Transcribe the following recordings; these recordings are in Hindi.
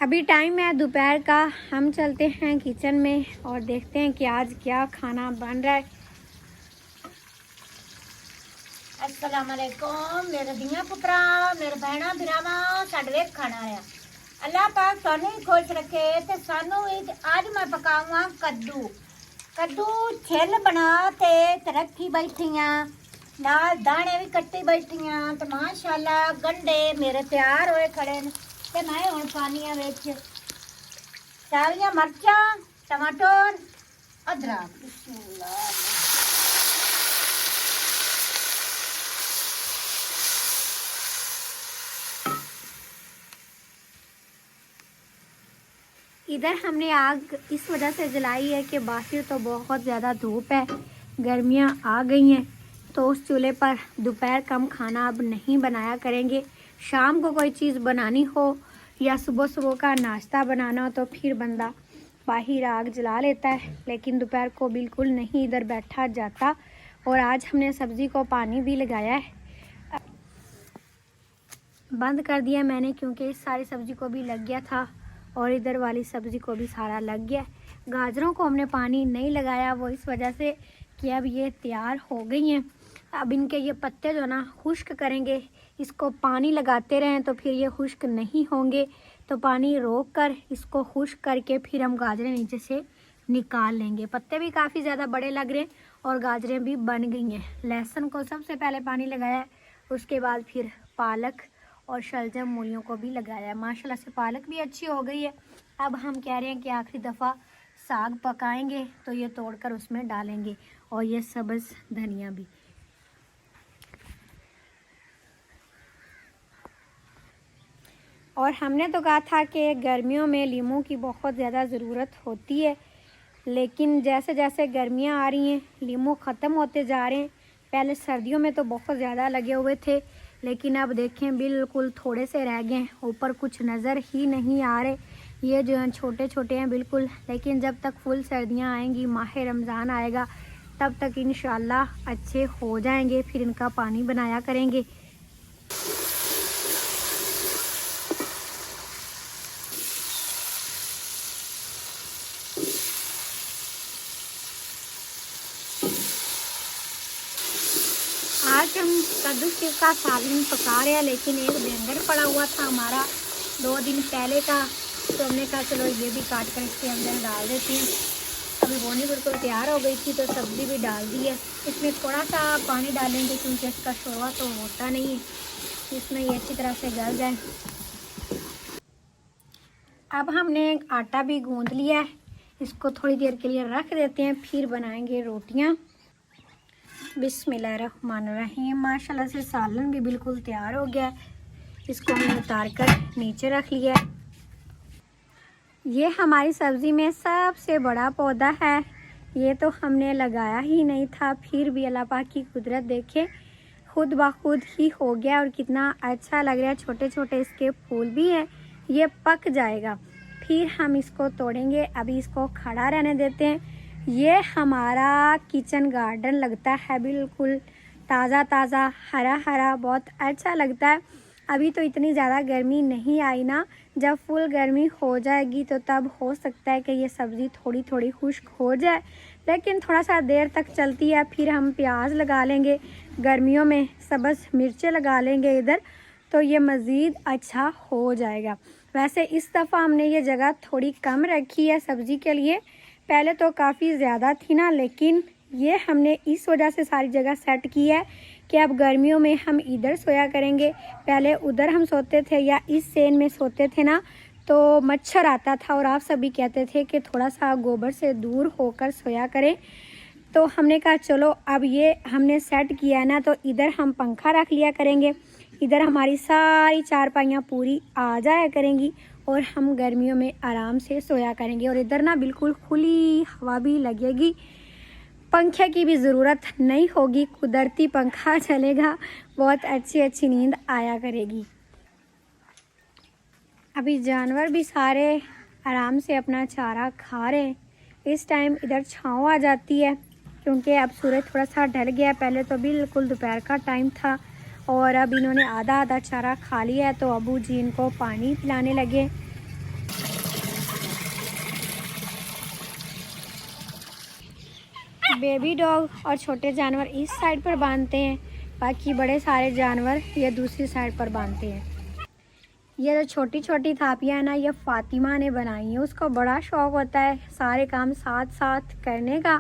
अभी टाइम है दोपहर का। हम चलते हैं किचन में और देखते हैं कि आज क्या खाना बन रहा है। अस्सलाम वालेकुम मेरे धिया पुत्रा, मेरे भैणा भरावा, साडे वेख खाना आया। अल्लाह पाक सानू ही खुश रखे ते सानू ही। आज मैं पकाऊंगा कद्दू। कद्दू छिल बना ते रखी बैठियां, नाल दाने भी कट्टी बैठियां ते माशाल्लाह गंढे मेरे तैयार होए खड़े ने ते मैं हुण पानियां विच सारियां मर्चां, टमाटर, अदरक। बिस्मिल्लाह। इधर हमने आग इस वजह से जलाई है कि बाहर तो बहुत ज़्यादा धूप है, गर्मियां आ गई हैं, तो उस चूल्हे पर दोपहर का हम खाना अब नहीं बनाया करेंगे। शाम को कोई चीज़ बनानी हो या सुबह सुबह का नाश्ता बनाना हो तो फिर बंदा बाहर आग जला लेता है, लेकिन दोपहर को बिल्कुल नहीं इधर बैठा जाता। और आज हमने सब्ज़ी को पानी भी लगाया है, बंद कर दिया मैंने क्योंकि इस सारी सब्ज़ी को भी लग गया था और इधर वाली सब्ज़ी को भी सारा लग गया। गाजरों को हमने पानी नहीं लगाया, वो इस वजह से कि अब ये तैयार हो गई हैं। अब इनके ये पत्ते जो ना खुश्क करेंगे, इसको पानी लगाते रहें तो फिर ये खुश्क नहीं होंगे, तो पानी रोक कर इसको खुश्क करके फिर हम गाजरें नीचे से निकाल लेंगे। पत्ते भी काफ़ी ज़्यादा बड़े लग रहे हैं और गाजरें भी बन गई हैं। लहसुन को सबसे पहले पानी लगाया, उसके बाद फिर पालक और शलजम मूलियों को भी लगाया। माशाल्लाह से पालक भी अच्छी हो गई है। अब हम कह रहे हैं कि आखिरी दफ़ा साग पकाएंगे तो ये तोड़कर उसमें डालेंगे, और ये सब्ज़ धनिया भी। और हमने तो कहा था कि गर्मियों में लीमू की बहुत ज़्यादा ज़रूरत होती है, लेकिन जैसे जैसे गर्मियाँ आ रही हैं लीमू ख़त्म होते जा रहे हैं। पहले सर्दियों में तो बहुत ज़्यादा लगे हुए थे, लेकिन अब देखें बिल्कुल थोड़े से रह गए, ऊपर कुछ नज़र ही नहीं आ रहे। ये जो हैं छोटे छोटे हैं बिल्कुल, लेकिन जब तक फुल सर्दियां आएंगी, माह रमज़ान आएगा, तब तक इंशाल्लाह अच्छे हो जाएंगे। फिर इनका पानी बनाया करेंगे। आज हम कद्दू का सालन पका रहे हैं, लेकिन एक बैंगन पड़ा हुआ था हमारा 2 दिन पहले का, तो हमने कहा चलो ये भी काट कर इसके अंदर डाल देती हूँ। अभी बोनी बिल्कुल तैयार हो गई थी तो सब्ज़ी भी डाल दी है। इसमें थोड़ा सा पानी डालेंगे क्योंकि इसका शोरवा तो होता नहीं है, इसमें ये अच्छी तरह से गल जाए। अब हमने आटा भी गूँध लिया है, इसको थोड़ी देर के लिए रख देते हैं, फिर बनाएंगे रोटियाँ। बिस्मिल्लाहिर्रहमानिर्रहीम। माशाल्लाह से सालन भी बिल्कुल तैयार हो गया है, इसको हमने उतार कर नीचे रख लिया है। ये हमारी सब्ज़ी में सबसे बड़ा पौधा है, ये तो हमने लगाया ही नहीं था, फिर भी अल्लाह पाक की कुदरत देखे खुद ब खुद ही हो गया और कितना अच्छा लग रहा है। छोटे छोटे इसके फूल भी हैं, ये पक जाएगा फिर हम इसको तोड़ेंगे। अभी इसको खड़ा रहने देते हैं। ये हमारा किचन गार्डन लगता है, बिल्कुल ताज़ा ताज़ा हरा हरा, बहुत अच्छा लगता है। अभी तो इतनी ज़्यादा गर्मी नहीं आई ना, जब फुल गर्मी हो जाएगी तो तब हो सकता है कि ये सब्ज़ी थोड़ी थोड़ी खुश्क हो जाए, लेकिन थोड़ा सा देर तक चलती है। फिर हम प्याज लगा लेंगे, गर्मियों में सब्ज़ मिर्चें लगा लेंगे इधर, तो ये मज़ीद अच्छा हो जाएगा। वैसे इस दफ़ा हमने ये जगह थोड़ी कम रखी है सब्ज़ी के लिए, पहले तो काफ़ी ज़्यादा थी ना, लेकिन ये हमने इस वजह से सारी जगह सेट की है कि अब गर्मियों में हम इधर सोया करेंगे। पहले उधर हम सोते थे या इस सेन में सोते थे ना, तो मच्छर आता था और आप सभी कहते थे कि थोड़ा सा गोबर से दूर होकर सोया करें। तो हमने कहा चलो अब ये हमने सेट किया है ना, तो इधर हम पंखा रख लिया करेंगे, इधर हमारी सारी चारपाइयाँ पूरी आ जाया करेंगी और हम गर्मियों में आराम से सोया करेंगे। और इधर ना बिल्कुल खुली हवा भी लगेगी, पंखे की भी ज़रूरत नहीं होगी, कुदरती पंखा चलेगा, बहुत अच्छी नींद आया करेगी। अभी जानवर भी सारे आराम से अपना चारा खा रहे हैं। इस टाइम इधर छाँव आ जाती है क्योंकि अब सूरज थोड़ा सा ढल गया। पहले तो बिल्कुल दोपहर का टाइम था और अब इन्होंने आधा आधा चारा खा लिया है, तो अबू जी इनको पानी पिलाने लगे। बेबी डॉग और छोटे जानवर इस साइड पर बांधते हैं, बाकी बड़े सारे जानवर ये दूसरी साइड पर बांधते हैं। ये जो छोटी छोटी थापियाँ हैं ना, ये फातिमा ने बनाई हैं। उसको बड़ा शौक़ होता है सारे काम साथ साथ करने का।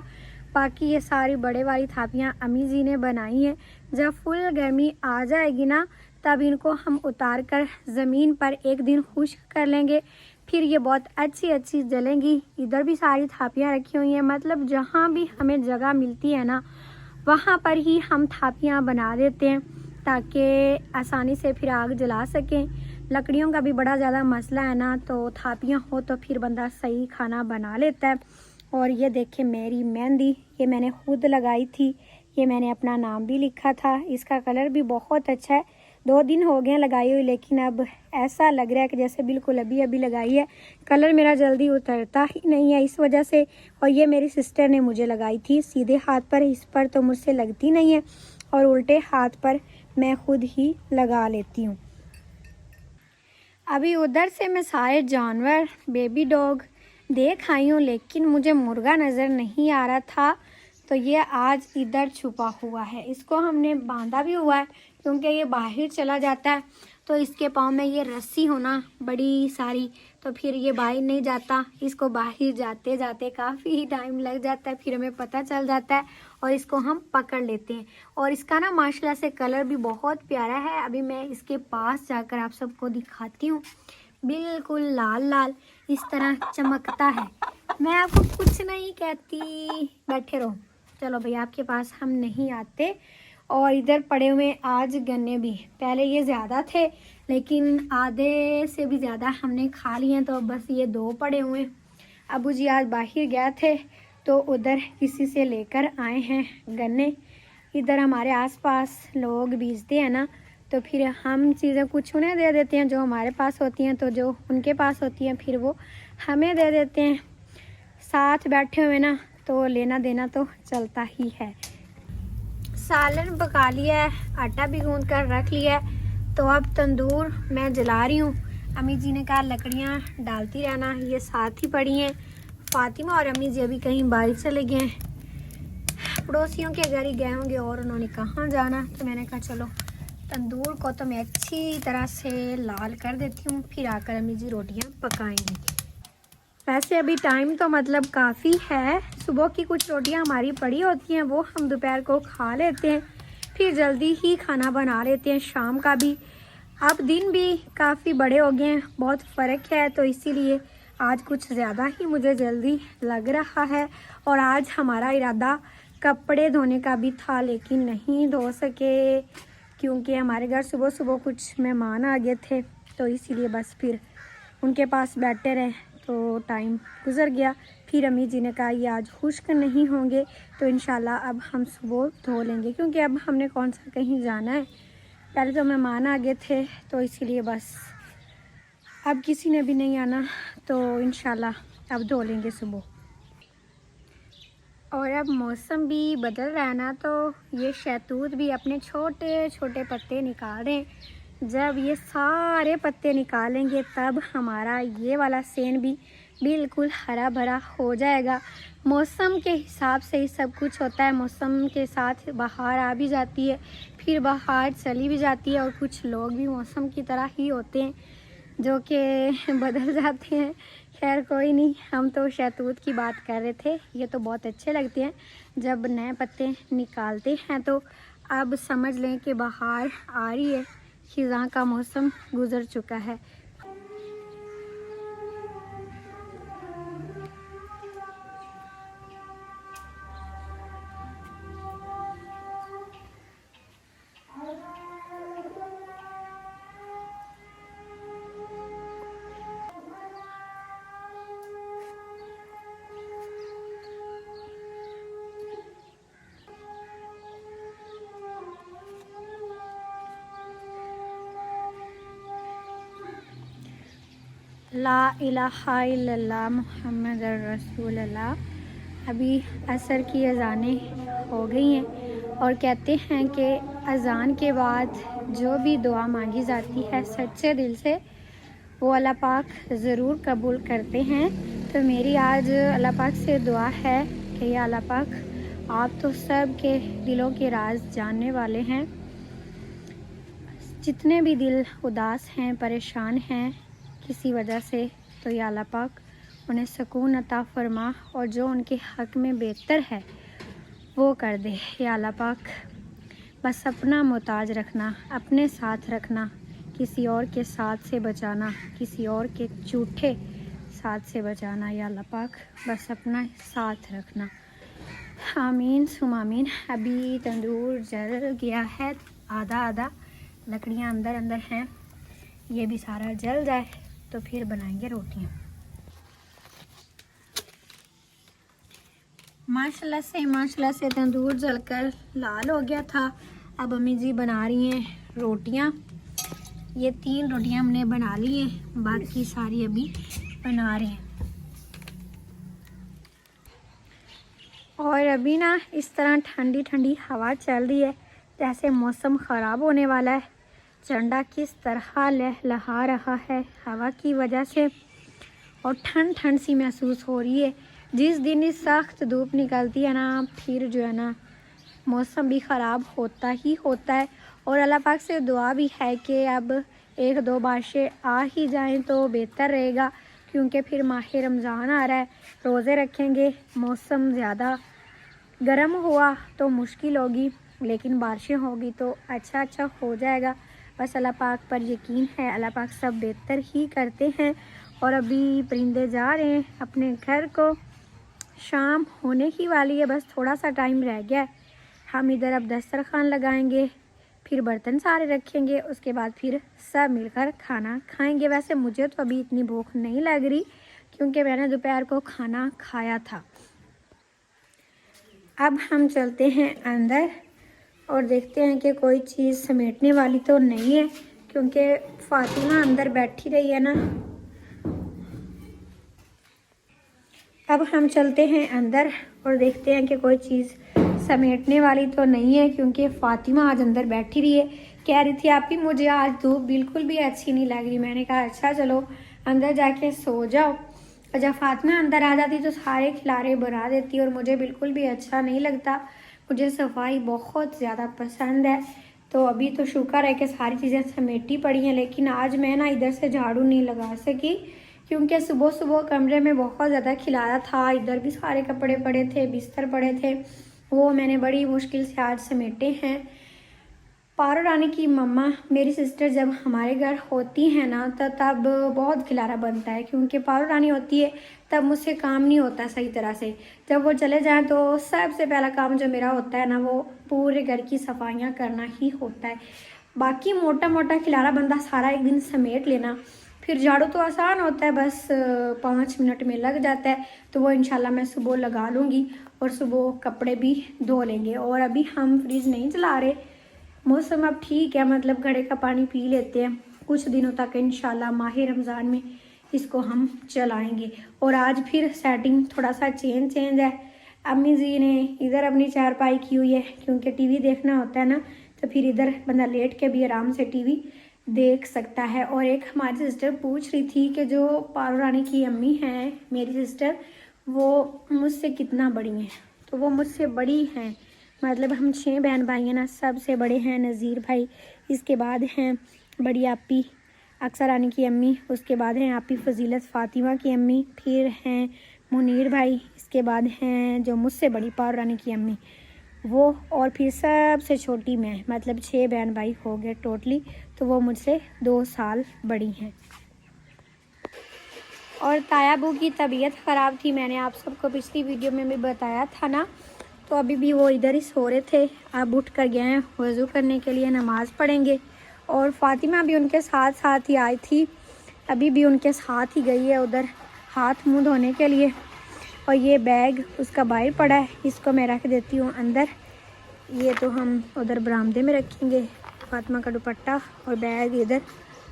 बाकी ये सारी बड़े वाली थापियाँ अम्मी जी ने बनाई हैं। जब फुल गर्मी आ जाएगी ना, तब इनको हम उतार कर ज़मीन पर एक दिन खुश्क कर लेंगे, फिर ये बहुत अच्छी अच्छी जलेंगी। इधर भी सारी थापियाँ रखी हुई हैं, मतलब जहाँ भी हमें जगह मिलती है ना, वहाँ पर ही हम थापियाँ बना देते हैं ताकि आसानी से फिर आग जला सकें। लकड़ियों का भी बड़ा ज़्यादा मसला है ना, तो थापियाँ हो तो फिर बंदा सही खाना बना लेता है। और ये देखें मेरी मेहंदी, ये मैंने खुद लगाई थी, ये मैंने अपना नाम भी लिखा था। इसका कलर भी बहुत अच्छा है। 2 दिन हो गए लगाई हुई, लेकिन अब ऐसा लग रहा है कि जैसे बिल्कुल अभी अभी लगाई है। कलर मेरा जल्दी उतरता ही नहीं है इस वजह से। और ये मेरी सिस्टर ने मुझे लगाई थी सीधे हाथ पर, इस पर तो मुझसे लगती नहीं है, और उल्टे हाथ पर मैं खुद ही लगा लेती हूँ। अभी उधर से मैं सारे जानवर बेबी डॉग देख आई हूँ, लेकिन मुझे मुर्गा नज़र नहीं आ रहा था, तो ये आज इधर छुपा हुआ है। इसको हमने बांधा भी हुआ है क्योंकि ये बाहर चला जाता है, तो इसके पाँव में ये रस्सी होना बड़ी सारी, तो फिर ये बाहर नहीं जाता। इसको बाहर जाते जाते काफ़ी टाइम लग जाता है, फिर हमें पता चल जाता है और इसको हम पकड़ लेते हैं। और इसका ना माशाल्लाह से कलर भी बहुत प्यारा है। अभी मैं इसके पास जाकर आप सबको दिखाती हूँ। बिल्कुल लाल लाल इस तरह चमकता है। मैं आपको कुछ नहीं कहती, बैठे रहो। चलो भाई, आपके पास हम नहीं आते। और इधर पड़े हुए आज गन्ने भी, पहले ये ज़्यादा थे लेकिन आधे से भी ज़्यादा हमने खा लिए हैं, तो बस ये 2 पड़े हुए। अबू जी आज बाहर गए थे तो उधर किसी से लेकर आए हैं गन्ने। इधर हमारे आसपास लोग बीजते हैं ना, तो फिर हम चीज़ें कुछ उन्हें दे देते हैं जो हमारे पास होती हैं, तो जो उनके पास होती हैं फिर वो हमें दे देते हैं। साथ बैठे हुए ना, तो लेना देना तो चलता ही है। सालन पका लिया है, आटा भी गूंद कर रख लिया है, तो अब तंदूर मैं जला रही हूँ। अम्मी जी ने कहा लकड़ियाँ डालती रहना, ये साथ ही पड़ी हैं। फातिमा और अम्मी जी अभी कहीं बाहर चले गए हैं, पड़ोसियों के घर ही गए होंगे, और उन्होंने कहाँ जाना, तो मैंने कहा चलो तंदूर को तो मैं अच्छी तरह से लाल कर देती हूँ, फिर आकर अम्मी जी रोटियाँ पकाएंगी। वैसे अभी टाइम तो मतलब काफ़ी है। सुबह की कुछ रोटियां हमारी पड़ी होती हैं, वो हम दोपहर को खा लेते हैं, फिर जल्दी ही खाना बना लेते हैं शाम का भी। अब दिन भी काफ़ी बड़े हो गए हैं, बहुत फ़र्क है, तो इसीलिए आज कुछ ज़्यादा ही मुझे जल्दी लग रहा है। और आज हमारा इरादा कपड़े धोने का भी था, लेकिन नहीं धो सके क्योंकि हमारे घर सुबह सुबह कुछ मेहमान आ गए थे, तो इसीलिए बस फिर उनके पास बैठे रहे, तो टाइम गुज़र गया। फिर अम्मी जी ने कहा ये आज खुश्क नहीं होंगे, तो इंशाल्लाह अब हम सुबह धो लेंगे, क्योंकि अब हमने कौन सा कहीं जाना है। पहले तो मेहमान आ गए थे, तो इसीलिए बस अब किसी ने भी नहीं आना, तो इंशाल्लाह अब धो लेंगे सुबह। और अब मौसम भी बदल रहा है ना, तो ये शहतूत भी अपने छोटे छोटे पत्ते निकाल रहे हैं। जब ये सारे पत्ते निकालेंगे तब हमारा ये वाला सेन भी बिल्कुल हरा भरा हो जाएगा। मौसम के हिसाब से ही सब कुछ होता है। मौसम के साथ बहार आ भी जाती है, फिर बहार चली भी जाती है, और कुछ लोग भी मौसम की तरह ही होते हैं जो कि बदल जाते हैं। खैर कोई नहीं, हम तो शहतूत की बात कर रहे थे। ये तो बहुत अच्छे लगते हैं जब नए पत्ते निकालते हैं, तो अब समझ लें कि बहार आ रही है, खिज़ां का मौसम गुज़र चुका है। ला इलाहा इल्लल्लाह मुहम्मद रसूलुल्लाह। अभी असर की अज़ानें हो गई हैं, और कहते हैं कि अज़ान के बाद जो भी दुआ मांगी जाती है सच्चे दिल से, वो अल्लाह पाक ज़रूर कबूल करते हैं। तो मेरी आज अल्लाह पाक से दुआ है कि या अल्लाह पाक आप तो सब के दिलों के राज जानने वाले हैं। जितने भी दिल उदास हैं, परेशान हैं किसी वजह से, तो या अल्लाह पाक उन्हें सुकून अता फरमा और जो उनके हक़ में बेहतर है वो कर दे। या अल्लाह पाक बस अपना मोहताज रखना, अपने साथ रखना, किसी और के साथ से बचाना, किसी और के झूठे साथ से बचाना। या अल्लाह पाक बस अपना साथ रखना। आमीन सुम आमीन। अभी तंदूर जल गया है, आधा आधा लकड़ियाँ अंदर अंदर हैं, ये भी सारा जल जाए तो फिर बनाएंगे रोटियाँ। माशाल्लाह से तंदूर जलकर लाल हो गया था। अब अम्मी जी बना रही हैं रोटियाँ। ये 3 रोटियाँ हमने बना ली हैं, बाकी सारी अभी बना रहे हैं। और अभी ना इस तरह ठंडी ठंडी हवा चल रही है, जैसे मौसम ख़राब होने वाला है। झंडा किस तरह लहलहा रहा है हवा की वजह से, और ठंड ठंड सी महसूस हो रही है। जिस दिन इस सख्त धूप निकलती है ना, फिर जो है ना मौसम भी ख़राब होता ही होता है। और अल्लाह पाक से दुआ भी है कि अब 1-2 बारिशें आ ही जाएं तो बेहतर रहेगा, क्योंकि फिर माह रमज़ान आ रहा है, रोज़े रखेंगे। मौसम ज़्यादा गर्म हुआ तो मुश्किल होगी, लेकिन बारिशें होगी तो अच्छा हो जाएगा। बस अल्लाह पाक पर यकीन है, अल्लाह पाक सब बेहतर ही करते हैं। और अभी परिंदे जा रहे हैं अपने घर को, शाम होने ही वाली है, बस थोड़ा सा टाइम रह गया है। हम इधर अब दस्तरखान लगाएंगे, फिर बर्तन सारे रखेंगे, उसके बाद फिर सब मिलकर खाना खाएंगे। वैसे मुझे तो अभी इतनी भूख नहीं लग रही, क्योंकि मैंने दोपहर को खाना खाया था। अब हम चलते हैं अंदर और देखते हैं कि कोई चीज़ समेटने वाली तो नहीं है, क्योंकि फातिमा अंदर बैठी रही है ना। अब हम चलते हैं अंदर और देखते हैं कि कोई चीज़ समेटने वाली तो नहीं है, क्योंकि फ़ातिमा आज अंदर बैठी रही है। कह रही थी आप ही मुझे आज धूप बिल्कुल भी अच्छी नहीं लग रही। मैंने कहा अच्छा चलो अंदर जाके सो जाओ। और जब फ़ातिमा अंदर आ जाती तो सारे खिलारे बना देती और मुझे बिल्कुल भी अच्छा नहीं लगता। मुझे सफाई बहुत ज़्यादा पसंद है। तो अभी तो शुक्र है कि सारी चीज़ें समेटी पड़ी हैं, लेकिन आज मैं ना इधर से झाड़ू नहीं लगा सकी, क्योंकि सुबह सुबह कमरे में बहुत ज़्यादा खिलारा था। इधर भी सारे कपड़े पड़े थे, बिस्तर पड़े थे, वो मैंने बड़ी मुश्किल से आज समेटे हैं। पारो रानी की मम्मा मेरी सिस्टर जब हमारे घर होती है ना, तो तब बहुत खिलारा बनता है, क्योंकि पारो रानी होती है तब मुझसे काम नहीं होता सही तरह से। जब वो चले जाएं तो सबसे पहला काम जो मेरा होता है ना, वो पूरे घर की सफाइयाँ करना ही होता है। बाकी मोटा मोटा खिलारा बंदा सारा एक दिन समेट लेना, फिर झाड़ू तो आसान होता है, बस 5 मिनट में लग जाता है। तो वो इंशाल्लाह मैं सुबह लगा लूँगी और सुबह कपड़े भी धो लेंगे। और अभी हम फ्रिज नहीं चला रहे, मौसम अब ठीक है, मतलब घड़े का पानी पी लेते हैं कुछ दिनों तक। इंशाल्लाह माह रमज़ान में इसको हम चलाएँगे। और आज फिर सेटिंग थोड़ा सा चेंज है। अम्मी जी ने इधर अपनी चारपाई की हुई है, क्योंकि टीवी देखना होता है ना, तो फिर इधर बंदा लेट के भी आराम से टीवी देख सकता है। और एक हमारी सिस्टर पूछ रही थी कि जो पारो रानी की अम्मी हैं मेरी सिस्टर, वो मुझसे कितना बड़ी हैं। तो वो मुझसे बड़ी हैं, मतलब हम 6 बहन भाई हैं ना, सबसे बड़े हैं नज़ीर भाई, इसके बाद हैं बड़ी आपी अक्सर रानी की अम्मी, उसके बाद हैं आपी फजीलत फ़ातिमा की अम्मी, फिर हैं मुनीर भाई, इसके बाद हैं जो मुझसे बड़ी पारो रानी की अम्मी वो, और फिर सबसे छोटी मैं, मतलब 6 बहन भाई हो गए टोटली। तो वो मुझसे 2 साल बड़ी हैं। और तायाबू की तबीयत ख़राब थी, मैंने आप सबको पिछली वीडियो में भी बताया था ना, तो अभी भी वो इधर ही सो रहे थे। अब उठ कर गए हैं वज़ू करने के लिए, नमाज़ पढ़ेंगे। और फ़ातिमा भी उनके साथ साथ ही आई थी, अभी भी उनके साथ ही गई है उधर हाथ मुँह धोने के लिए। और ये बैग उसका बाहर पड़ा है, इसको मैं रख देती हूँ अंदर। ये तो हम उधर बरामदे में रखेंगे, फातिमा का दुपट्टा और बैग इधर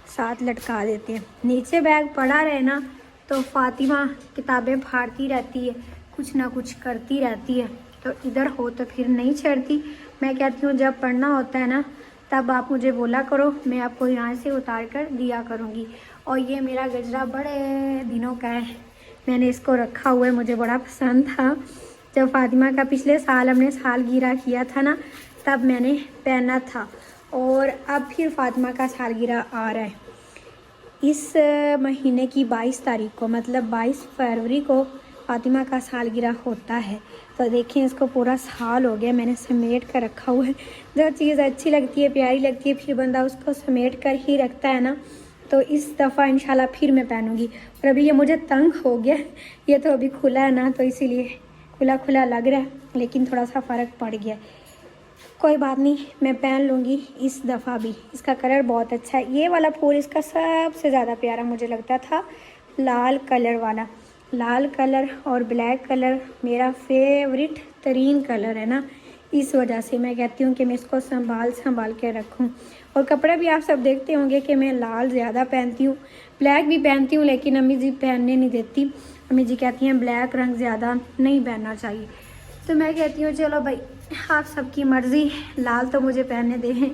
साथ लटका देते हैं। नीचे बैग पड़ा रहे ना तो फातिमा किताबें फाड़ती रहती है, कुछ ना कुछ करती रहती है, तो इधर हो तो फिर नहीं छेड़ती। मैं कहती हूँ जब पढ़ना होता है ना तब आप मुझे बोला करो, मैं आपको यहाँ से उतार कर दिया करूँगी। और ये मेरा गजरा बड़े दिनों का है, मैंने इसको रखा हुआ है, मुझे बड़ा पसंद था। जब फातिमा का पिछले साल हमने सालगिरह किया था ना, तब मैंने पहना था, और अब फिर फातिमा का सालगिरह आ रहा है इस महीने की 22 तारीख को, मतलब 22 फरवरी को फातिमा का सालगिरह होता है। तो देखें, इसको पूरा साल हो गया मैंने समेट कर रखा हुआ है। जो चीज़ अच्छी लगती है, प्यारी लगती है, फिर बंदा उसको समेट कर ही रखता है ना। तो इस दफ़ा इंशाल्लाह फिर मैं पहनूंगी। और अभी ये मुझे तंग हो गया, ये तो अभी खुला है ना, तो इसीलिए खुला खुला लग रहा है, लेकिन थोड़ा सा फ़र्क पड़ गया। कोई बात नहीं, मैं पहन लूँगी इस दफ़ा भी। इसका कलर बहुत अच्छा है। ये वाला फूल इसका सबसे ज़्यादा प्यारा मुझे लगता था, लाल कलर वाला। लाल कलर और ब्लैक कलर मेरा फेवरेट तरीन कलर है ना, इस वजह से मैं कहती हूँ कि मैं इसको संभाल के रखूँ। और कपड़े भी आप सब देखते होंगे कि मैं लाल ज़्यादा पहनती हूँ, ब्लैक भी पहनती हूँ, लेकिन अम्मी जी पहनने नहीं देती। अम्मी जी कहती हैं ब्लैक रंग ज़्यादा नहीं पहनना चाहिए। तो मैं कहती हूँ चलो भाई, आप सबकी मर्ज़ी, लाल तो मुझे पहनने दें।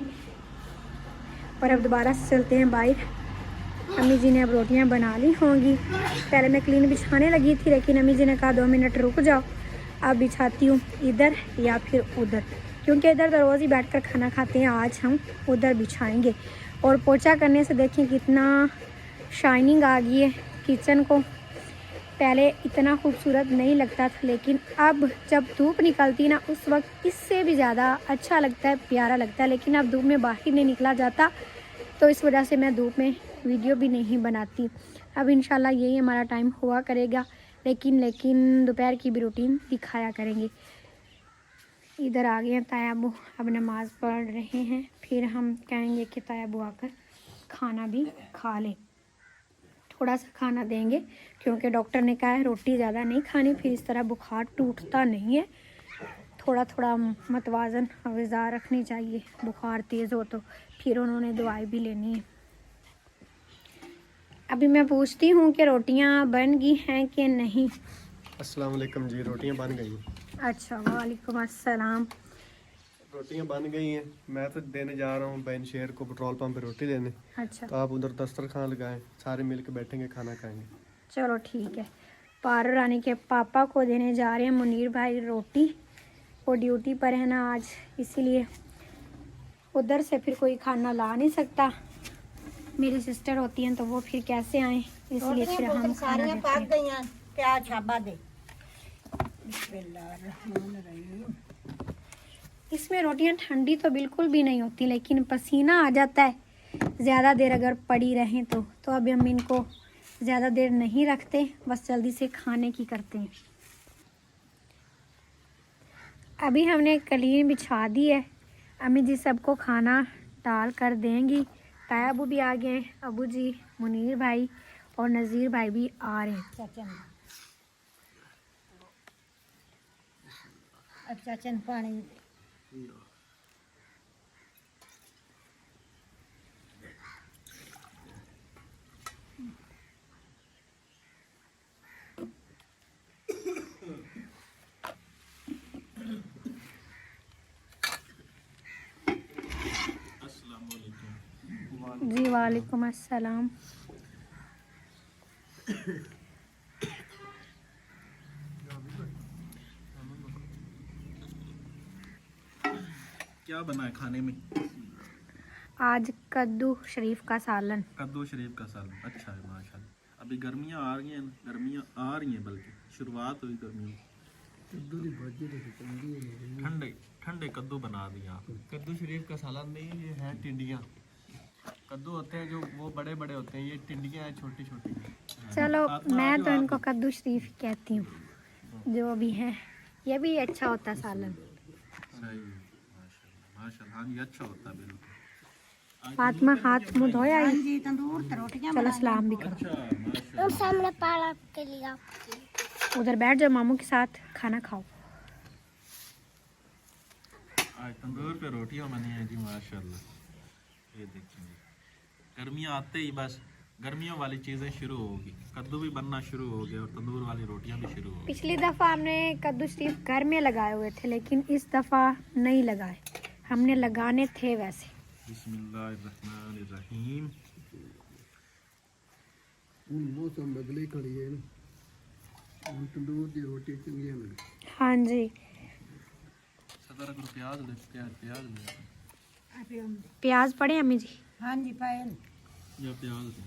और अब दोबारा से चलते हैं बाहर। अम्मी जी ने अब रोटियां बना ली होंगी। पहले मैं क्लीन बिछाने लगी थी, लेकिन अम्मी जी ने कहा 2 मिनट रुक जाओ, अब बिछाती हूँ इधर या फिर उधर, क्योंकि इधर तो रोज़ ही बैठकर खाना खाते हैं, आज हम उधर बिछाएंगे। और पोछा करने से देखें कितना शाइनिंग आ गई है किचन को। पहले इतना खूबसूरत नहीं लगता था, लेकिन अब जब धूप निकलती ना, उस वक्त इससे भी ज़्यादा अच्छा लगता है, प्यारा लगता है। लेकिन अब धूप में बाहर नहीं निकला जाता, तो इस वजह से मैं धूप में वीडियो भी नहीं बनाती। अब इंशाल्लाह यही हमारा टाइम हुआ करेगा, लेकिन दोपहर की भी रूटीन दिखाया करेंगे। इधर आ गए हैं तायाबू, अब नमाज़ पढ़ रहे हैं, फिर हम कहेंगे कि तायाबू आकर खाना भी खा ले। थोड़ा सा खाना देंगे, क्योंकि डॉक्टर ने कहा है रोटी ज़्यादा नहीं खानी, फिर इस तरह बुखार टूटता नहीं है। थोड़ा थोड़ा मतवाज़न ग़िज़ा रखनी चाहिए, बुखार तेज़ हो तो फिर उन्होंने दवाई भी लेनी है। अभी मैं पूछती हूँ कि रोटियाँ बन गई हैं कि नहीं। अस्सलाम वालेकुम जी, रोटियां बन गई। अच्छा, वालेकुम अस्सलाम। रोटियां बन गई हैं। मैं तो देने जा रहा हूँ बहन शेर को पेट्रोल पंप पे रोटी देने। अच्छा, तो आप उधर दस्तरखान लगाएं, सारे मिल के बैठेंगे, खाना खाएंगे। चलो ठीक है। पारो रानी के पापा को देने जा रहे हैं मुनीर भाई रोटी। वो ड्यूटी पर है ना आज, इसीलिए उधर से फिर कोई खाना ला नहीं सकता। मेरी सिस्टर होती हैं तो वो फिर कैसे आए, इसलिए फिर हम खाना देते हैं। क्या छाबा दे। बिस्मिल्लाहिर्रहमानिर्रहीम। इसमें रोटियां ठंडी तो बिल्कुल भी नहीं होती, लेकिन पसीना आ जाता है ज़्यादा देर अगर पड़ी रहें तो अभी हम इनको ज़्यादा देर नहीं रखते, बस जल्दी से खाने की करते हैं। अभी हमने कलीन बिछा दी है, अम्मी जी सबको खाना डाल कर देंगी। तायाबू भी आ गए, अबू जी, मुनीर भाई और नज़ीर भाई भी आ रहे हैं। अच्छा चंद पानी। जी वालेकुम अस्सलाम। क्या बना है खाने में? आज कद्दू शरीफ का सालन। कद्दू शरीफ का सालन, अच्छा है माशाल्लाह। अभी गर्मियाँ आ रही हैं, गर्मियाँ आ रही हैं, बल्कि शुरुआत हुई गर्मियों की। ठंडे ठंडे कद्दू बना दिया आप। कद्दू शरीफ का सालन नहीं, ये है टिंडियाँ। कद्दू होते हैं जो वो बड़े बड़े होते हैं, ये टिंडियाँ हैं छोटी छोटी। चलो, आप तो मैं आज तो आप इनको कद्दू शरीफ कहती हूँ, जो भी है। ये भी अच्छा होता है सालन। सही है, माशाल्लाह माशाल्लाह। हाँ, ये अच्छा होता है बिल्कुल। फातिमा हाथ मुँह धोया ही। जी तंदूर ते रोटियां चलो सलाम भी करो। अच्छा माशाल्लाह। सामने पाला के लिया। उधर बैठ जाओ, मामू के साथ खाना खाओ। आज तंदूर पे रोटियां बनी हैं जी माशाल्लाह। ये देखेंगे, गर्मियाँ आते ही बस गर्मियों वाली चीज़ें शुरू होगी। कद्दू भी बनना शुरू हो गया और तंदूर वाली रोटियां भी शुरू हो गई। पिछली दफ़ा हमने कद्दू शरीफ घर में लगाए हुए थे, लेकिन इस दफ़ा नहीं लगाए, हमने लगाने थे वैसे। बिस्मिल्लाहिर्रहमानिर्रहीम। मौसम बदले खड़ी है ना, तंदूर की रोटी चंगी लगे। हाँ जी, सदर अगर प्याज ले प्याज ले प्याज पड़े अम्मी जी? हाँ जी पायल या प्याज ले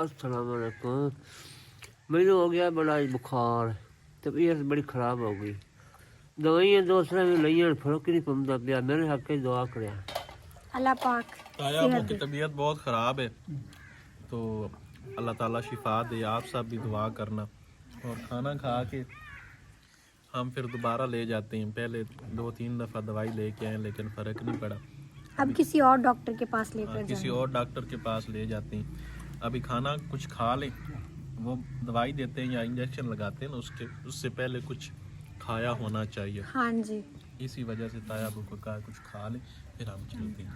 अस्सलाम वालेकुम। मैंने हो गया बड़ा बुखार, तबीयत बड़ी खराब हो गई। दवाइयां दूसरे भी लिया, फर्क ही नहीं पड़ता पिया। मेरे हक के दुआ कर। अल्लाह पाक ताया सेहत की दे। तबीयत बहुत ख़राब है, तो अल्लाह ताला शिफा दे। आप सब भी दुआ करना। और खाना खा के हम फिर दोबारा ले जाते हैं। पहले 2-3 दफ़ा दवाई लेके आए लेकिन फ़र्क नहीं पड़ा। अब किसी और डॉक्टर के पास लेकर किसी जाएंगे। और डॉक्टर के पास ले जाते हैं। अभी खाना कुछ खा लें, वो दवाई देते हैं या इंजेक्शन लगाते हैं ना, उससे पहले कुछ खाया होना चाहिए। हाँ जी, इसी वजह से ताया को कहा कुछ खा लें, फिर हम चलते हैं।